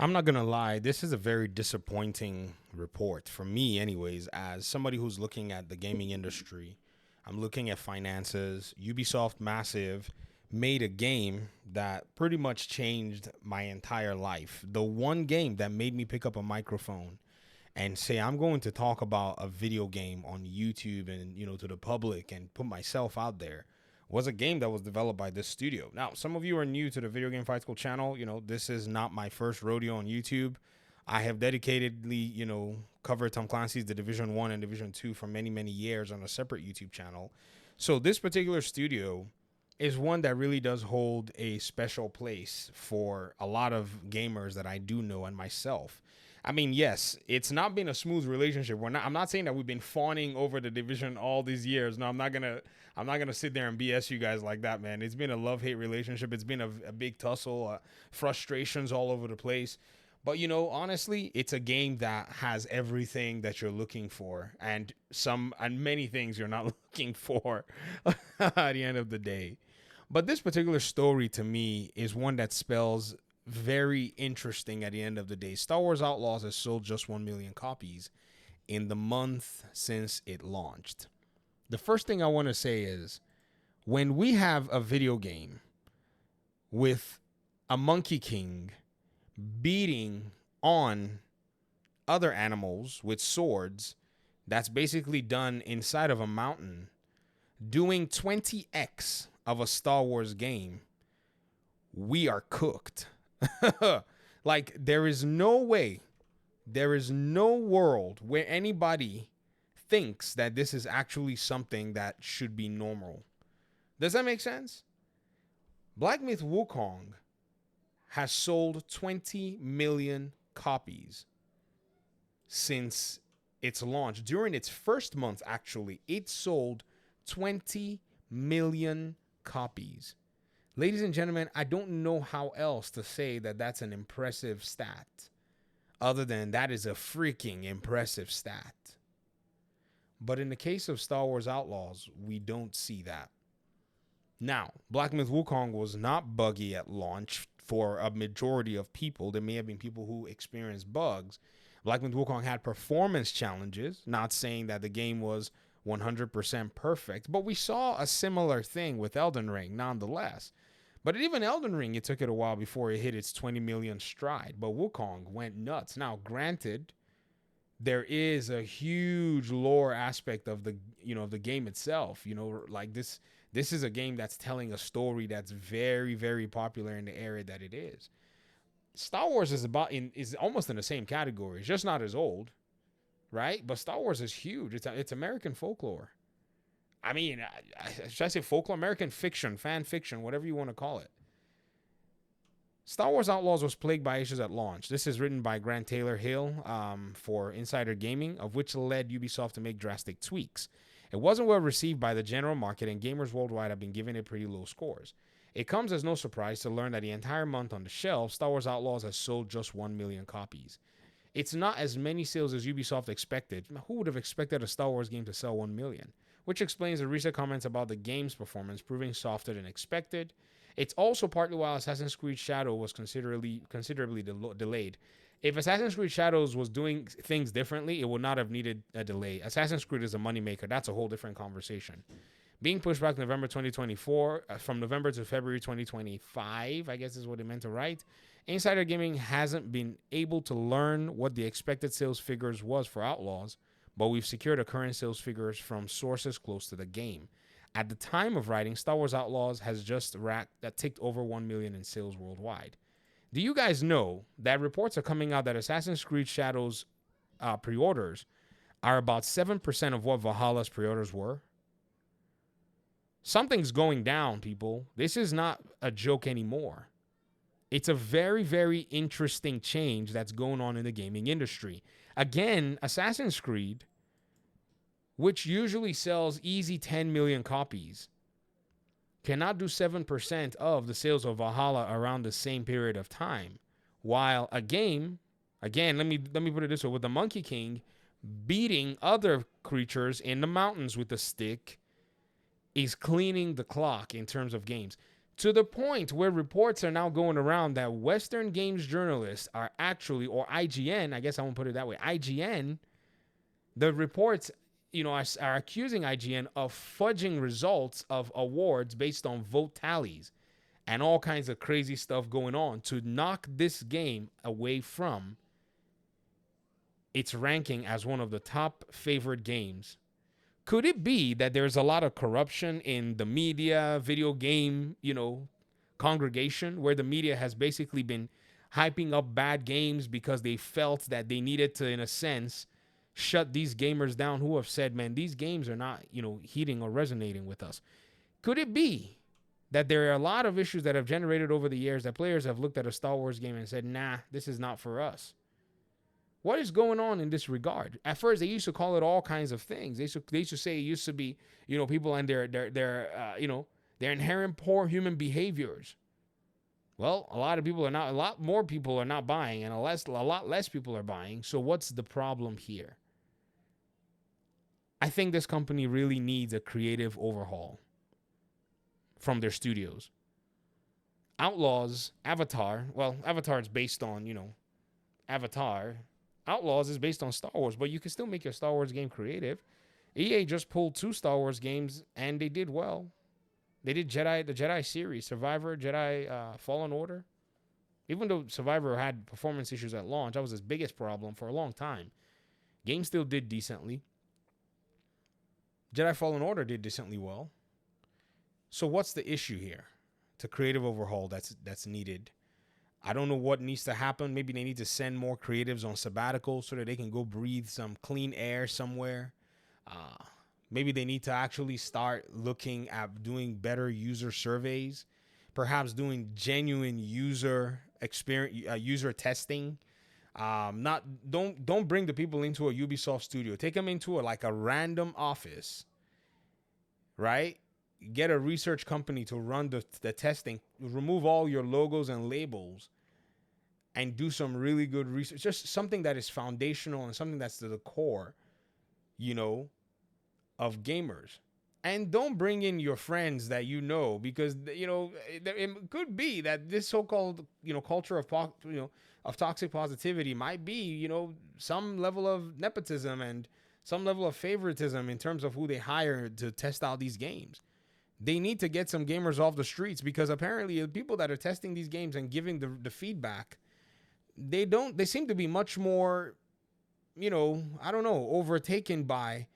I'm not gonna lie, this is a very disappointing report for me, anyways, as somebody who's looking at the gaming industry. I'm looking at finances. Ubisoft Massive made a game that pretty much changed my entire life. The one game that made me pick up a microphone and say, I'm going to talk about a video game on YouTube and, to the public and put myself out there, was a game that was developed by this studio. Now, some of you are new to the Video Game Fight School channel. This is not my first rodeo on YouTube. I have dedicatedly, covered Tom Clancy's The Division 1 and Division 2 for many, many years on a separate YouTube channel. So this particular studio is one that really does hold a special place for a lot of gamers that I do know and myself. I mean, yes, it's not been a smooth relationship. I'm not saying that we've been fawning over the division all these years. No, I'm not gonna sit there and BS you guys like that, man. It's been a love-hate relationship. It's been a big tussle, frustrations all over the place. But honestly, it's a game that has everything that you're looking for, and many things you're not looking for at the end of the day. But this particular story to me is one that spells very interesting at the end of the day. Star Wars Outlaws has sold just 1 million copies in the month since it launched. The first thing I want to say is when we have a video game with a Monkey King beating on other animals with swords, that's basically done inside of a mountain, doing 20x of a Star Wars game, we are cooked. Like, there is no way, there is no world where anybody thinks that this is actually something that should be normal. Does that make sense? Black Myth Wukong has sold 20 million copies since its launch. During its first month, actually, it sold 20 million copies. Ladies and gentlemen, I don't know how else to say that that's an impressive stat, other than that is a freaking impressive stat. But in the case of Star Wars Outlaws, we don't see that. Now, Black Myth Wukong was not buggy at launch for a majority of people. There may have been people who experienced bugs. Black Myth Wukong had performance challenges, not saying that the game was 100% perfect, but we saw a similar thing with Elden Ring nonetheless. But even Elden Ring, it took it a while before it hit its 20 million stride. But Wukong went nuts. Now, granted, there is a huge lore aspect of the game itself. Like this is a game that's telling a story that's very, very popular in the area that it is. Star Wars is almost in the same category. It's just not as old, right? But Star Wars is huge. It's American folklore. I mean, should I say folklore? American fiction, fan fiction, whatever you want to call it. Star Wars Outlaws was plagued by issues at launch. This is written by Grant Taylor Hill for Insider Gaming, of which led Ubisoft to make drastic tweaks. It wasn't well received by the general market, and gamers worldwide have been giving it pretty low scores. It comes as no surprise to learn that the entire month on the shelf, Star Wars Outlaws has sold just 1 million copies. It's not as many sales as Ubisoft expected. Who would have expected a Star Wars game to sell 1 million? Which explains the recent comments about the game's performance proving softer than expected. It's also partly why Assassin's Creed Shadow was considerably delayed. If Assassin's Creed Shadows was doing things differently, it would not have needed a delay. Assassin's Creed is a moneymaker. That's a whole different conversation. Being pushed back to November 2024, from November to February 2025, I guess is what it meant to write. Insider Gaming hasn't been able to learn what the expected sales figures was for Outlaws, but we've secured the current sales figures from sources close to the game. At the time of writing, Star Wars Outlaws has just ticked over 1 million in sales worldwide. Do you guys know that reports are coming out that Assassin's Creed Shadows pre-orders are about 7% of what Valhalla's pre-orders were? Something's going down, people. This is not a joke anymore. It's a very, very interesting change that's going on in the gaming industry. Again, Assassin's Creed, which usually sells easy 10 million copies, cannot do 7% of the sales of Valhalla around the same period of time. While a game, again, let me put it this way, with the Monkey King beating other creatures in the mountains with a stick is cleaning the clock in terms of games. To the point where reports are now going around that Western games journalists are actually, or IGN, I guess I won't put it that way, IGN, the reports, are accusing IGN of fudging results of awards based on vote tallies and all kinds of crazy stuff going on to knock this game away from its ranking as one of the top favored games. Could it be that there's a lot of corruption in the media, video game, congregation, where the media has basically been hyping up bad games because they felt that they needed to, in a sense, shut these gamers down who have said, man, these games are not, heating or resonating with us? Could it be that there are a lot of issues that have generated over the years that players have looked at a Star Wars game and said, nah, this is not for us? What is going on in this regard? At first, they used to call it all kinds of things. They used to say it used to be, people and their inherent poor human behaviors. Well, a lot more people are not buying, and a lot less people are buying. So what's the problem here? I think this company really needs a creative overhaul from their studios. Outlaws, Avatar is based on, Avatar. Outlaws is based on Star Wars, but you can still make your Star Wars game creative. EA just pulled 2 Star Wars games, and they did well. They did the Jedi series, Survivor, Jedi Fallen Order. Even though Survivor had performance issues at launch, that was his biggest problem for a long time. Game still did decently. Jedi Fallen Order did decently well. So what's the issue here? It's a creative overhaul that's needed. I don't know what needs to happen. Maybe they need to send more creatives on sabbatical so that they can go breathe some clean air somewhere. Maybe they need to actually start looking at doing better user surveys, perhaps doing genuine user experience, user testing. Don't bring the people into a Ubisoft studio. Take them into a random office, right? Get a research company to run the testing. Remove all your logos and labels and do some really good research. Just something that is foundational and something that's to the core, of gamers. And don't bring in your friends that because it could be that this so-called culture of toxic positivity might be some level of nepotism and some level of favoritism in terms of who they hire to test out these games. They need to get some gamers off the streets, because apparently the people that are testing these games and giving the feedback, they seem to be much more, overtaken by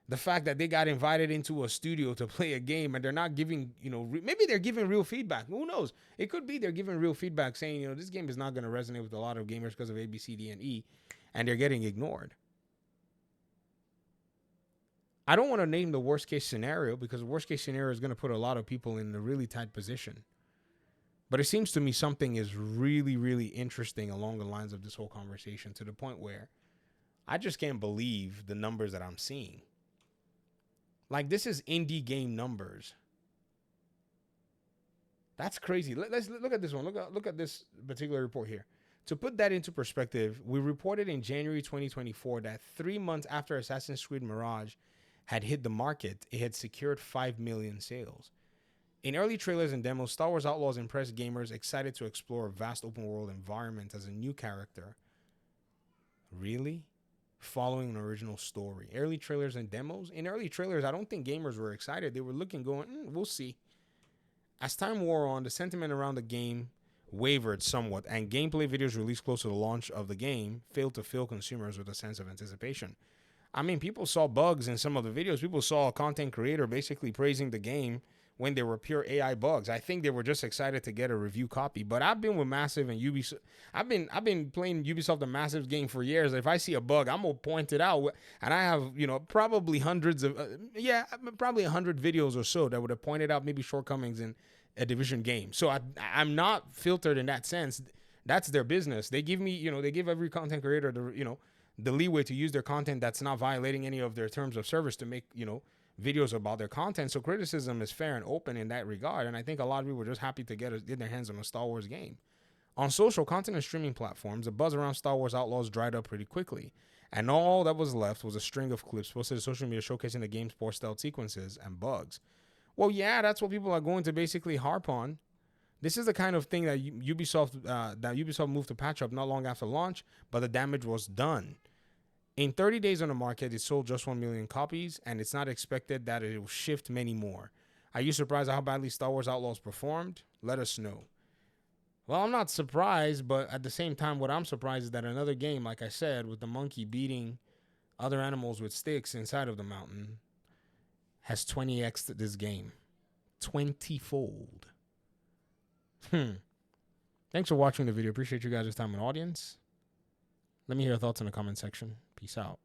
the fact that they got invited into a studio to play a game and they're not giving, maybe they're giving real feedback. Who knows? It could be they're giving real feedback saying, this game is not going to resonate with a lot of gamers because of A, B, C, D, and E, and they're getting ignored. I don't want to name the worst case scenario, because the worst case scenario is going to put a lot of people in a really tight position. But it seems to me something is really, really interesting along the lines of this whole conversation, to the point where I just can't believe the numbers that I'm seeing. This is indie game numbers. That's crazy. Let's look at this one. Look at this particular report here. To put that into perspective, we reported in January 2024 that 3 months after Assassin's Creed Mirage had hit the market, it had secured 5 million sales. In early trailers and demos, Star Wars Outlaws impressed gamers excited to explore a vast open world environment as a new character. Really? Following an original story. Early trailers and demos? In early trailers, I don't think gamers were excited. They were looking, going, we'll see. As time wore on, the sentiment around the game wavered somewhat, and gameplay videos released close to the launch of the game failed to fill consumers with a sense of anticipation. I mean, people saw bugs in some of the videos. People saw a content creator basically praising the game when they were pure AI bugs. I think they were just excited to get a review copy. But I've been with Massive and Ubisoft. I've been playing Ubisoft and Massive's game for years. If I see a bug, I'm gonna point it out. And I have, probably hundreds of, probably 100 videos or so that would have pointed out maybe shortcomings in a Division game. So I'm not filtered in that sense. That's their business. They give me, they give every content creator the leeway to use their content that's not violating any of their terms of service to make, videos about their content. So criticism is fair and open in that regard. And I think a lot of people were just happy to get their hands on a Star Wars game. On social content and streaming platforms, the buzz around Star Wars Outlaws dried up pretty quickly. And all that was left was a string of clips posted to social media showcasing the game's poor stealth sequences and bugs. Well, yeah, that's what people are going to basically harp on. This is the kind of thing that Ubisoft moved to patch up not long after launch, but the damage was done. In 30 days on the market, it sold just 1 million copies, and it's not expected that it will shift many more. Are you surprised at how badly Star Wars Outlaws performed? Let us know. Well, I'm not surprised, but at the same time, what I'm surprised is that another game, like I said, with the monkey beating other animals with sticks inside of the mountain, has 20x'd this game. 20-fold. Thanks for watching the video. Appreciate you guys' time and audience. Let me hear your thoughts in the comment section. Peace out.